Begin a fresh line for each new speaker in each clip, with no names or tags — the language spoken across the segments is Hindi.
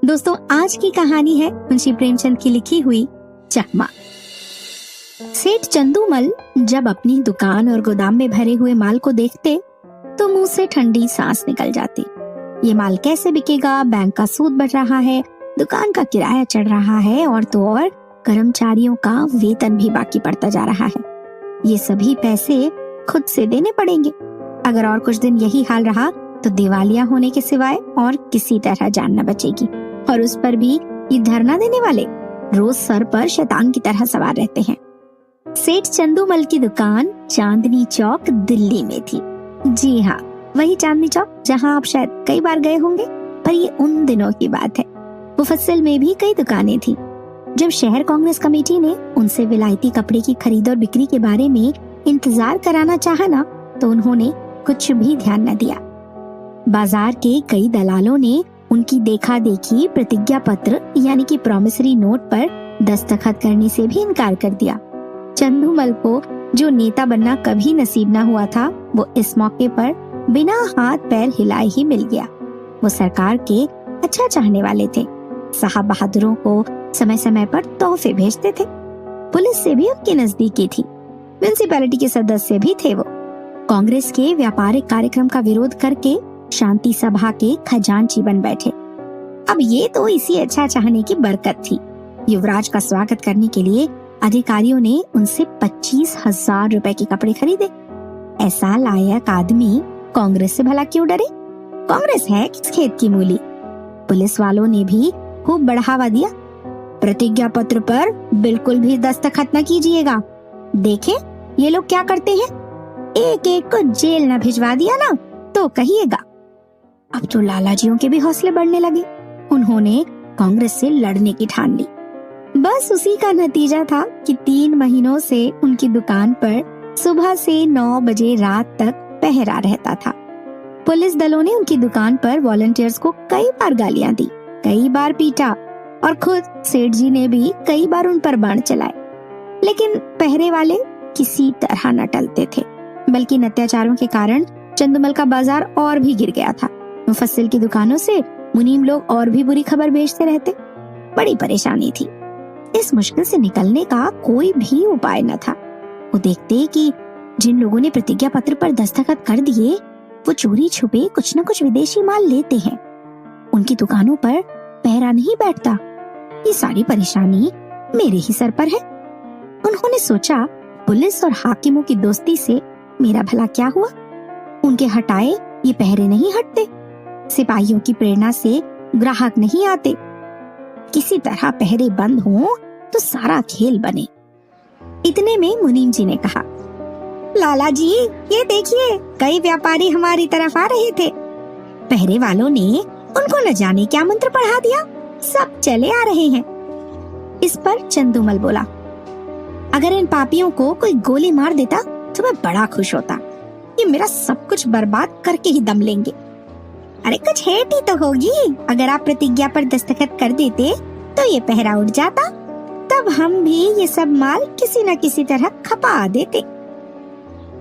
दोस्तों, आज की कहानी है मुंशी प्रेमचंद की लिखी हुई चकमा। सेठ चंदूमल जब अपनी दुकान और गोदाम में भरे हुए माल को देखते तो मुंह से ठंडी सांस निकल जाती। ये माल कैसे बिकेगा, बैंक का सूद बढ़ रहा है, दुकान का किराया चढ़ रहा है और तो और कर्मचारियों का वेतन भी बाकी पड़ता जा रहा है। ये सभी पैसे खुद से देने पड़ेंगे। अगर और कुछ दिन यही हाल रहा तो दिवालिया होने के सिवाय और किसी तरह जान न बचेगी। और उस पर भी ये धरना देने वाले रोज सर पर शैतान की तरह सवार रहते हैं। सेठ चंदूमल की दुकान चांदनी चौक दिल्ली में थी। जी हाँ, वही चांदनी चौक जहाँ आप शायद कई बार गए होंगे, पर ये उन दिनों की बात है। मुफस्सिल में भी कई दुकानें थी। जब शहर कांग्रेस कमेटी ने उनसे विलायती कपड़े की खरीद और बिक्री के बारे में इंतजार कराना चाहा ना, तो उन्होंने कुछ भी ध्यान न दिया। बाजार के कई दलालों ने उनकी देखा देखी प्रतिज्ञा पत्र यानी कि प्रॉमिसरी नोट पर दस्तखत करने से भी इनकार कर दिया। चंदूमल को जो नेता बनना कभी नसीब न हुआ था, वो इस मौके पर बिना हाथ पैर हिलाए ही मिल गया। वो सरकार के अच्छा चाहने वाले थे। साहब बहादुरों को समय समय पर तोहफे भेजते थे। पुलिस से भी उनकी नजदीकी थी। म्युनिसिपैलिटी के सदस्य भी थे वो। कांग्रेस के व्यापारिक कार्यक्रम का विरोध करके शांति सभा के खजांची बन बैठे। अब ये तो इसी अच्छा चाहने की बरकत थी। युवराज का स्वागत करने के लिए अधिकारियों ने उनसे 25,000 रुपए के कपड़े खरीदे। ऐसा लायक आदमी कांग्रेस से भला क्यों डरे? कांग्रेस है किस खेत की मूली। पुलिस वालों ने भी खूब बढ़ावा दिया। प्रतिज्ञा पत्र पर बिल्कुल भी दस्तखत न कीजिएगा। देखे ये लोग क्या करते हैं, एक एक को जेल न भिजवा दिया ना तो कहिएगा। अब तो लालाजियों के भी हौसले बढ़ने लगे। उन्होंने कांग्रेस से लड़ने की ठान ली। बस उसी का नतीजा था कि 3 महीनों से उनकी दुकान पर सुबह से 9 बजे रात तक पहरा रहता था। पुलिस दलों ने उनकी दुकान पर वॉलंटियर्स को कई बार गालियां दी, कई बार पीटा और खुद सेठ जी ने भी कई बार उन पर बाण चलाए। लेकिन पहरे वाले किसी तरह न टलते थे, बल्कि इन अत्याचारों के कारण चंदूमल का बाजार और भी गिर गया था। मुफस्सिल की दुकानों से मुनीम लोग और भी बुरी खबर भेजते रहते। बड़ी परेशानी थी। इस मुश्किल से निकलने का कोई भी उपाय न था। वो देखते कि जिन लोगों ने प्रतिज्ञा पत्र पर दस्तखत कर दिए, वो चोरी छुपे कुछ न कुछ विदेशी माल लेते हैं। उनकी दुकानों पर पहरा नहीं बैठता। ये सारी परेशानी मेरे ही सर पर है। उन्होंने सोचा, पुलिस और हाकिमों की दोस्ती से मेरा भला क्या हुआ? उनके हटाए ये पहरे नहीं हटते। सिपाहियों की प्रेरणा से ग्राहक नहीं आते। किसी तरह पहरे बंद हो तो सारा खेल बने। इतने में मुनीम जी ने कहा, लाला जी ये देखिए, कई व्यापारी हमारी तरफ आ रहे थे। पहरे वालों ने उनको न जाने क्या मंत्र पढ़ा दिया, सब चले आ रहे हैं। इस पर चंदूमल बोला, अगर इन पापियों को कोई गोली मार देता तो मैं बड़ा खुश होता। ये मेरा सब कुछ बर्बाद करके ही दम लेंगे। अरे कुछ हेट ही तो होगी। अगर आप प्रतिज्ञा पर दस्तखत कर देते तो ये पहरा उठ जाता, तब हम भी ये सब माल किसी न किसी तरह खपा देते।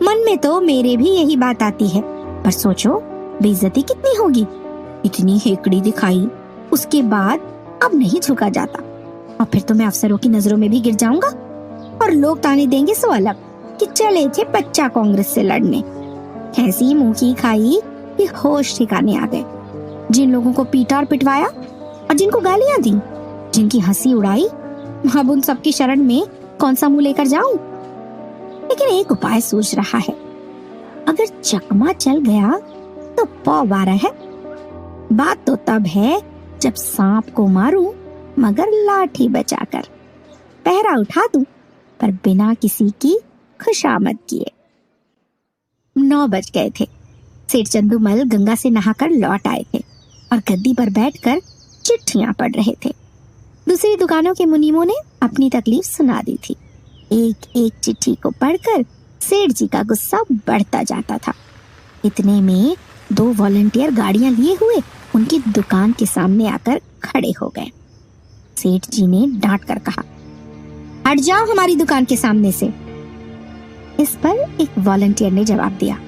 मन में तो मेरे भी यही बात आती है, पर सोचो बेइज्जती कितनी होगी। इतनी हेकड़ी दिखाई, उसके बाद अब नहीं झुका जाता। और फिर तो मैं अफसरों की नजरों में भी गिर जाऊंगा और लोग ताने देंगे सो अलग कि चले थे बच्चा कांग्रेस से लड़ने। ऐसी मुंह की खाई कि होश ठिकाने आ गए। जिन लोगों को पीटा और पिटवाया और जिनको गालियां दी, जिनकी हंसी उड़ाई, अब उन सबकी शरण में कौन सा मुंह लेकर जाऊं? लेकिन एक उपाय सूझ रहा है। अगर चकमा चल गया तो पौ 12 है। बात तो तब है जब सांप को मारूं मगर लाठी बचाकर। पहरा उठा दूं पर बिना किसी की खुशामद किए। 9 बज गए थे। सेठ चंदूमल गंगा से नहाकर लौट आए थे और गद्दी पर बैठकर चिट्ठियां पढ़ रहे थे। दूसरी दुकानों के मुनीमों ने अपनी तकलीफ सुना दी थी। एक एक चिट्ठी को पढ़कर सेठ जी का गुस्सा बढ़ता जाता था। इतने में 2 वॉलंटियर गाड़ियां लिए हुए उनकी दुकान के सामने आकर खड़े हो गए। सेठ जी ने डांट कर कहा, हट जाओ हमारी दुकान के सामने से। इस पर एक वॉलंटियर ने जवाब दिया,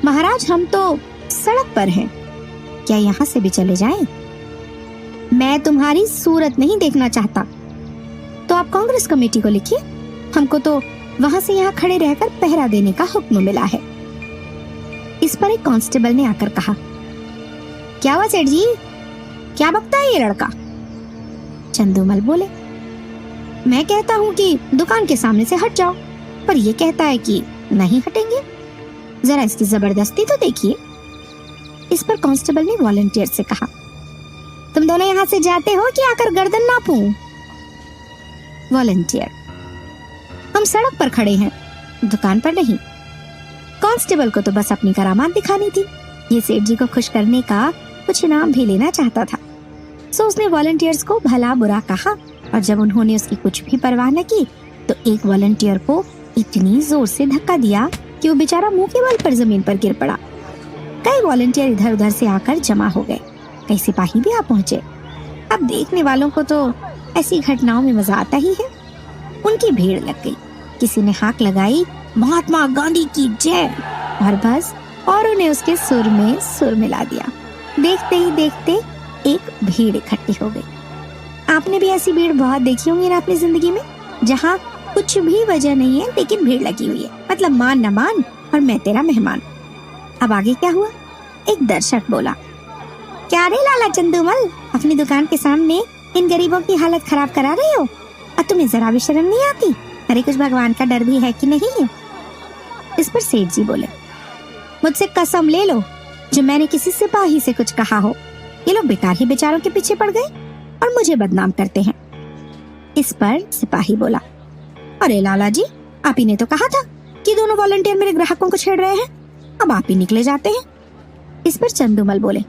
महाराज हम तो सड़क पर हैं, क्या यहाँ से भी चले जाएं? मैं तुम्हारी सूरत नहीं देखना चाहता। तो आप कांग्रेस कमेटी को लिखिए, हमको तो वहां से यहाँ खड़े रहकर पहरा देने का हुक्म मिला है। इस पर एक कांस्टेबल ने आकर कहा, क्या हुआ सेठ जी, क्या बकता है ये लड़का? चंदूमल बोले, मैं कहता हूँ कि दुकान के सामने से हट जाओ, पर ये कहता है कि नहीं हटेंगे। जरा इसकी जबरदस्ती तो देखिए। इस पर कांस्टेबल ने वॉलंटियर से कहा, तुम दोनों यहाँ से जाते हो कि आकर गर्दन नापूं? वॉलंटियर, हम सड़क पर खड़े हैं, दुकान पर नहीं। कांस्टेबल को तो बस अपनी करामात दिखानी थी। ये सेठ जी को खुश करने का कुछ इनाम भी लेना चाहता था। सो उसने वॉलंटियर्स को भला बुरा कहा, और जब उन्होंने उसकी कुछ भी परवाह न की तो एक वॉलंटियर को इतनी जोर से धक्का दिया कि वो बेचारा मुंह के बल पर जमीन पर गिर पड़ा। कई वॉलंटियर इधर उधर से आकर जमा हो गए, कई सिपाही भी आ पहुंचे। अब देखने वालों को तो ऐसी घटनाओं में मजा आता ही है। उनकी भीड़ लग गई, किसी ने हाक लगाई, महात्मा गांधी की जय, और बस औरों ने उसके सुर में सुर मिला दिया। देखते ही देखते एक भीड़ इकट्ठी हो गई। आपने भी ऐसी भीड़ बहुत देखी होंगी ना अपनी जिंदगी में, जहाँ कुछ भी वजह नहीं है लेकिन भीड़ लगी हुई है, मतलब मान न मान और मैं तेरा मेहमान। अब आगे क्या हुआ? एक दर्शक बोला, क्या रे लाला चंदूमल, अपनी दुकान के सामने इन गरीबों की हालत खराब करा रहे हो, और तुम्हें जरा भी शर्म नहीं आती? अरे कुछ भगवान का डर भी है कि नहीं है? इस पर सेठ जी बोले, मुझसे कसम ले लो जो मैंने किसी सिपाही से कुछ कहा हो, ये लोग बेकार ही बेचारों के पीछे पड़ गए और मुझे बदनाम करते हैं। इस पर सिपाही बोला, अरे लाला जी, आप ही ने तो कहा था कि दोनों वॉलंटियर मेरे ग्राहकों को छेड़ रहे हैं, अब आप ही निकले जाते हैं। इस पर चंदूमल बोले,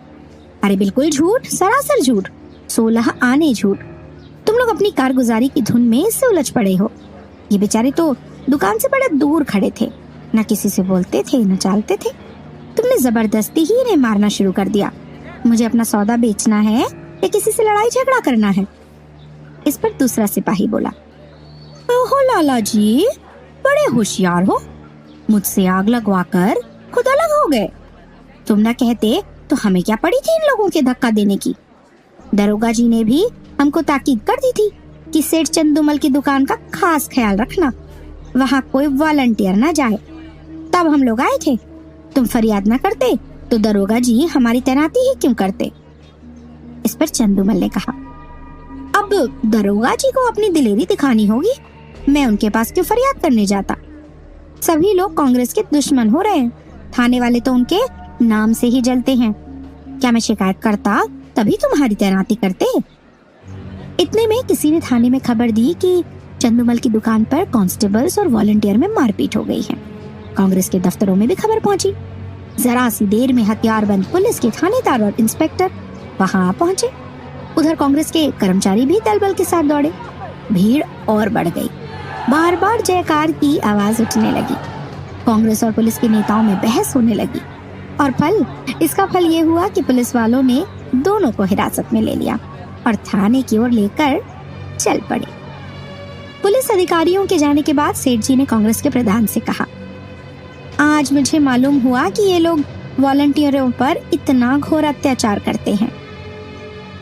अरे बिल्कुल झूठ, सरासर झूठ, 16 आने झूठ। तुम लोग अपनी कारगुजारी की धुन में इससे उलझ पड़े हो। ये बेचारे तो दुकान से बड़े दूर खड़े थे, न किसी से बोलते थे न चालते थे। तुमने जबरदस्ती ही इन्हें मारना शुरू कर दिया। मुझे अपना सौदा बेचना है या किसी से लड़ाई झगड़ा करना है? इस पर दूसरा सिपाही बोला, ओहो लाला जी, बड़े होशियार हो, मुझसे आग लगवाकर खुद अलग हो गए। तुम न कहते तो हमें क्या पड़ी थी इन लोगों के धक्का देने की। दरोगा जी ने भी हमको ताकीद कर दी थी कि सेठ चंदूमल की दुकान का खास ख्याल रखना, वहाँ कोई वॉलंटियर न जाए। तब हम लोग आए थे, तुम फरियाद न करते तो दरोगा जी हमारी तैनाती ही क्यों करते? इस पर चंदूमल ने कहा, अब दरोगा जी को अपनी दिलेरी दिखानी होगी, मैं उनके पास क्यों फरियाद करने जाता? सभी लोग कांग्रेस के दुश्मन हो रहे हैं, थाने वाले तो उनके नाम से ही जलते हैं। क्या मैं शिकायत करता तभी तुम्हारी तैनाती करते? इतने में किसी ने थाने में खबर दी कि चंदूमल की दुकान पर कांस्टेबल्स और वॉलंटियर में मारपीट हो गई है। कांग्रेस के दफ्तरों में भी खबर पहुंची। जरा सी देर में हथियारबंद पुलिस के थानेदार और इंस्पेक्टर वहां पहुंचे। उधर कांग्रेस के कर्मचारी भी दल बल के साथ दौड़े। भीड़ और बढ़ गई, बार बार जयकार की आवाज उठने लगी। कांग्रेस और पुलिस के नेताओं में बहस होने लगी, और इसका फल ये हुआ कि पुलिस वालों ने दोनों को हिरासत में ले लिया और थाने की ओर लेकर चल पड़े। पुलिस अधिकारियों के जाने के बाद सेठ जी ने कांग्रेस के प्रधान से कहा, आज मुझे मालूम हुआ कि ये लोग वॉलंटियरों पर इतना घोर अत्याचार करते हैं।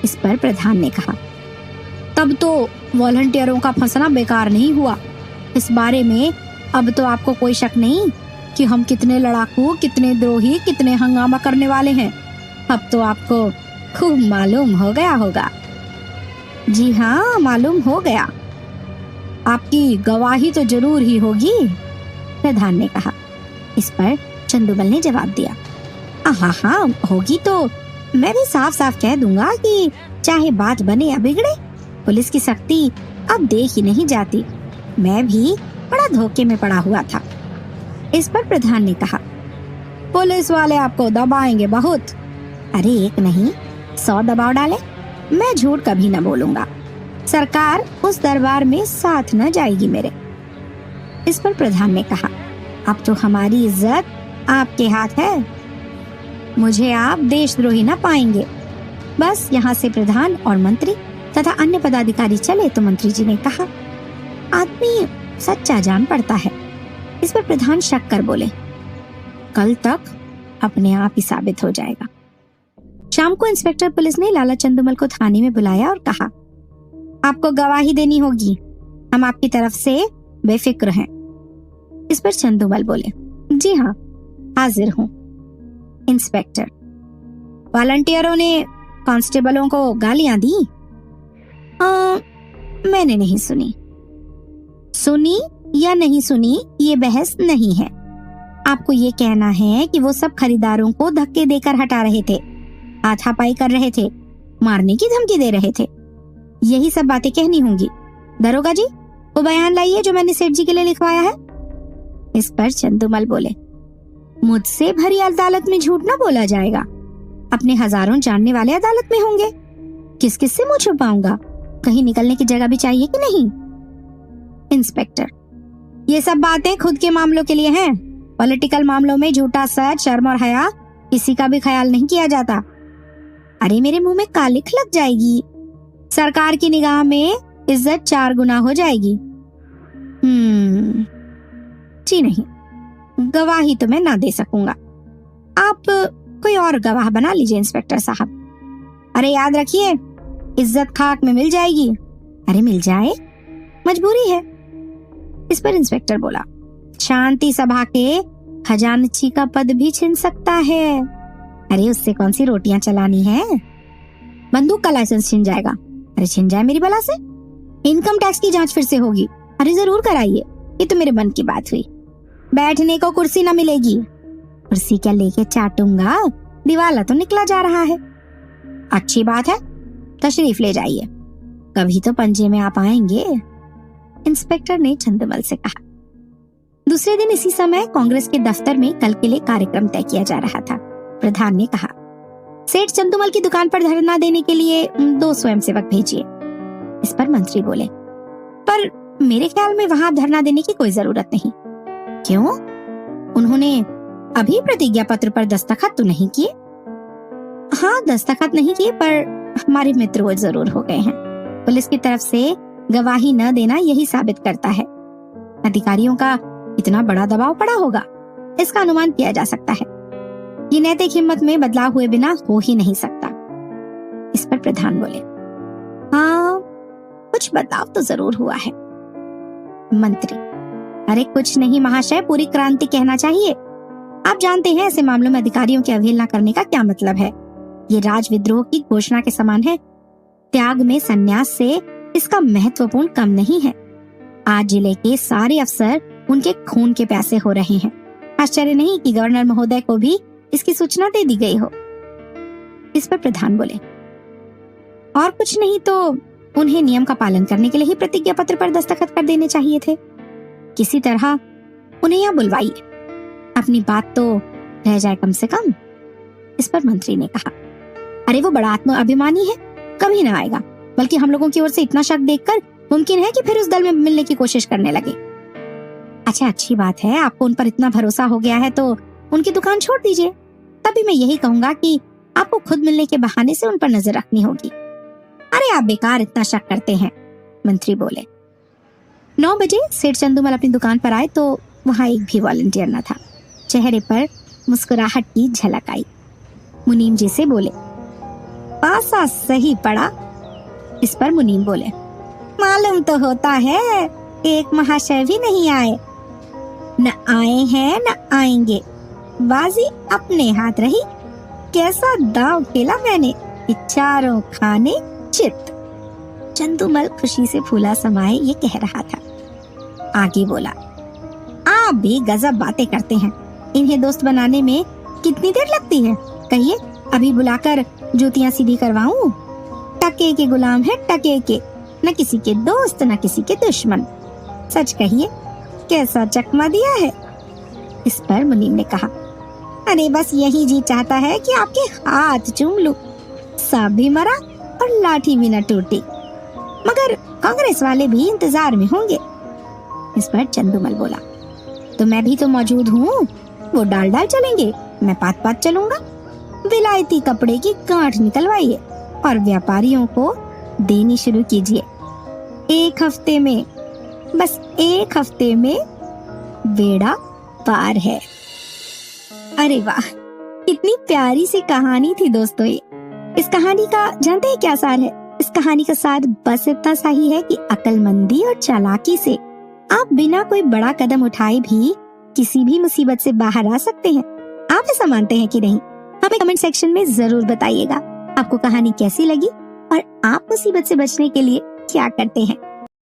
इस पर प्रधान ने कहा, तब तो वॉलंटियरों का फंसना बेकार नहीं हुआ। इस बारे में अब तो आपको कोई शक नहीं कि हम कितने लड़ाकू, कितने द्रोही, कितने हंगामा करने वाले हैं। अब तो आपको खूब मालूम हो गया होगा। जी हाँ, मालूम हो गया। आपकी गवाही तो जरूर ही होगी, प्रधान ने कहा। इस पर चंदूमल ने जवाब दिया, हाँ होगी तो मैं भी साफ साफ कह दूंगा कि चाहे बात बने या बिगड़े, पुलिस की सख्ती अब देख ही नहीं जाती। मैं भी बड़ा धोखे में पड़ा हुआ था। इस पर प्रधान ने कहा, पुलिस वाले आपको दबाएंगे बहुत। अरे एक नहीं 100 दबाव डाले, मैं झूठ कभी न बोलूंगा। सरकार उस दरबार में साथ न जाएगी मेरे। इस पर प्रधान ने कहा, अब तो हमारी इज्जत आपके हाथ है, मुझे आप देशद्रोही न पाएंगे। बस यहाँ से प्रधान और मंत्री तथा अन्य पदाधिकारी चले तो मंत्री जी ने कहा, आदमी सच्चा जान पड़ता है। इस पर प्रधान शक कर बोले, कल तक अपने आप ही साबित हो जाएगा। शाम को इंस्पेक्टर पुलिस ने लाला चंदूमल को थाने में बुलाया और कहा, आपको गवाही देनी होगी, हम आपकी तरफ से बेफिक्र हैं। इस पर चंदूमल बोले, जी हाँ, हाजिर हूँ। इंस्पेक्टर, वॉलंटियरों ने कांस्टेबलों को गालियां दी? मैंने नहीं सुनी। सुनी या नहीं सुनी ये बहस नहीं है। आपको ये कहना है कि वो सब खरीदारों को धक्के देकर हटा रहे थे, हाथापाई कर रहे थे, मारने की धमकी दे रहे थे, यही सब बातें कहनी होंगी। दरोगा जी, वो बयान लाइए जो मैंने सेठ जी के लिए लिखवाया है। इस पर चंदूमल बोले, मुझसे भरी अदालत में झूठ ना बोला जाएगा। अपने हजारों जानने वाले अदालत में होंगे, किस किस से मुंह छुपाऊंगा? कहीं निकलने की जगह भी चाहिए कि नहीं? इंस्पेक्टर, ये सब बातें खुद के मामलों के लिए हैं। पॉलिटिकल मामलों में झूठा सच, शर्म और हया किसी का भी ख्याल नहीं किया जाता। अरे मेरे मुंह में कालिख लग जाएगी, सरकार की निगाह में इज्जत 4 गुना हो जाएगी। जी नहीं, गवाही तो मैं ना दे सकूंगा। आप कोई और गवाह बना लीजिए इंस्पेक्टर साहब। अरे याद रखिए, इज्जत खाक में मिल जाएगी। अरे मिल जाए, मजबूरी है। इस पर इंस्पेक्टर बोला, शांति सभा के खजानची का पद भी छिन सकता है। अरे उससे कौन सी रोटियां चलानी है? बंदूक का लाइसेंस छिन जाएगा। अरे छिन जाए मेरी बला से। इनकम टैक्स की जांच फिर से होगी। अरे जरूर कराइए, ये तो मेरे मन की बात हुई। बैठने को कुर्सी ना मिलेगी। कुर्सी क्या लेके चाटूंगा, दिवाला तो निकला जा रहा है। अच्छी बात है, तशरीफ ले जाइए, कभी तो पंजे में आप आएंगे। इंस्पेक्टर ने चंदूमल से कहा। दूसरे दिन इसी समय कांग्रेस के दफ्तर में कल के लिए कार्यक्रम तय किया जा रहा था। प्रधान ने कहा, सेठ चंदूमल की दुकान पर धरना देने के लिए 2 स्वयंसेवक भेजिए। इस पर मंत्री बोले, पर मेरे ख्याल में वहां धरना देने की कोई जरूरत नहीं। क्यों? उन्होंने अभी प्रतिज्ञा पत्र पर दस्तखत तो नहीं किए? हाँ, दस्तखत नहीं किए, पर हमारे मित्र वो जरूर हो गए हैं। पुलिस की तरफ से गवाही न देना यही साबित करता है। अधिकारियों का इतना बड़ा दबाव पड़ा होगा, इसका अनुमान किया जा सकता है। ये नैतिक हिम्मत में बदलाव हुए बिना हो ही नहीं सकता। इस पर प्रधान बोले, हाँ, कुछ बदलाव तो जरूर हुआ है। मंत्री, अरे कुछ नहीं महाशय, पूरी क्रांति कहना चाहिए। आप जानते हैं ऐसे मामलों में अधिकारियों की अवहेलना करने का क्या मतलब है। ये राजविद्रोह की घोषणा के समान है। त्याग में संन्यास से इसका महत्वपूर्ण कम नहीं है। आज जिले के सारे अफसर उनके खून के प्यासे हो रहे हैं। आश्चर्य नहीं कि गवर्नर महोदय को भी इसकी सूचना दे दी गई हो। इस पर प्रधान बोले, और कुछ नहीं तो उन्हें नियम का पालन करने के लिए ही प्रतिज्ञा पत्र पर दस्तखत कर देने चाहिए थे। किसी तरह उन्हें यहाँ बुलवाइए, अपनी बात तो रह जाए कम से कम। इस पर मंत्री ने कहा, अरे वो बड़ा आत्म अभिमानी है, कभी ना आएगा। बल्कि हम लोगों की ओर से इतना शक देखकर मुमकिन है कि फिर उस दल में मिलने की कोशिश करने लगे। अच्छा, अच्छी बात है, आपको उन पर इतना भरोसा हो गया है तो उनकी दुकान छोड़ दीजिए। तभी मैं यही कहूंगा कि आपको खुद मिलने के बहाने से उन पर नजर रखनी होगी। अरे आप बेकार इतना शक करते हैं, मंत्री बोले। 9 बजे सेठ चंदूमल अपनी दुकान पर आए तो वहाँ एक भी वॉलंटियर न था। चेहरे पर मुस्कुराहट की झलक आई। मुनीम जी से बोले, पासा सही पड़ा। इस पर मुनीम बोले, मालूम तो होता है, एक महाशय भी नहीं आए। न आए हैं न आएंगे, बाजी अपने हाथ रही। कैसा दांव खेला मैंने, चारों खाने चित। चंदूमल खुशी से फूला समाये ये कह रहा था। आगे बोला, आप भी गजब बातें करते हैं। इन्हें दोस्त बनाने में कितनी देर लगती है? कहिए, अभी बुलाकर जूतियां सीधी करवाऊं? टके के गुलाम है, टके के, न किसी के दोस्त न किसी के दुश्मन। सच कहिए, कैसा चकमा दिया है? इस पर मुनीम ने कहा, अरे बस यही जी चाहता है कि आपके हाथ चूम लूं। सांप भी मरा और लाठी भी न टूटी। मगर कांग्रेस वाले भी इंतजार में होंगे। इस पर चंदूमल बोला, तो मैं भी तो मौजूद हूँ। वो डाल डाल चलेंगे, मैं पात पात चलूंगा। विलायती कपड़े की गांठ निकलवाइए और व्यापारियों को देनी शुरू कीजिए। 1 हफ्ते में, बस 1 हफ्ते में बेड़ा पार है। अरे वाह, कितनी प्यारी सी कहानी थी दोस्तों ये। इस कहानी का जानते हैं क्या सार है? इस कहानी का सार बस इतना सा ही है कि अक्लमंदी और चालाकी से आप बिना कोई बड़ा कदम उठाए भी किसी भी मुसीबत से बाहर आ सकते हैं। आप ऐसा मानते हैं कि नहीं? हमें कमेंट सेक्शन में जरूर बताइएगा। आपको कहानी कैसी लगी और आप मुसीबत से बचने के लिए क्या करते हैं।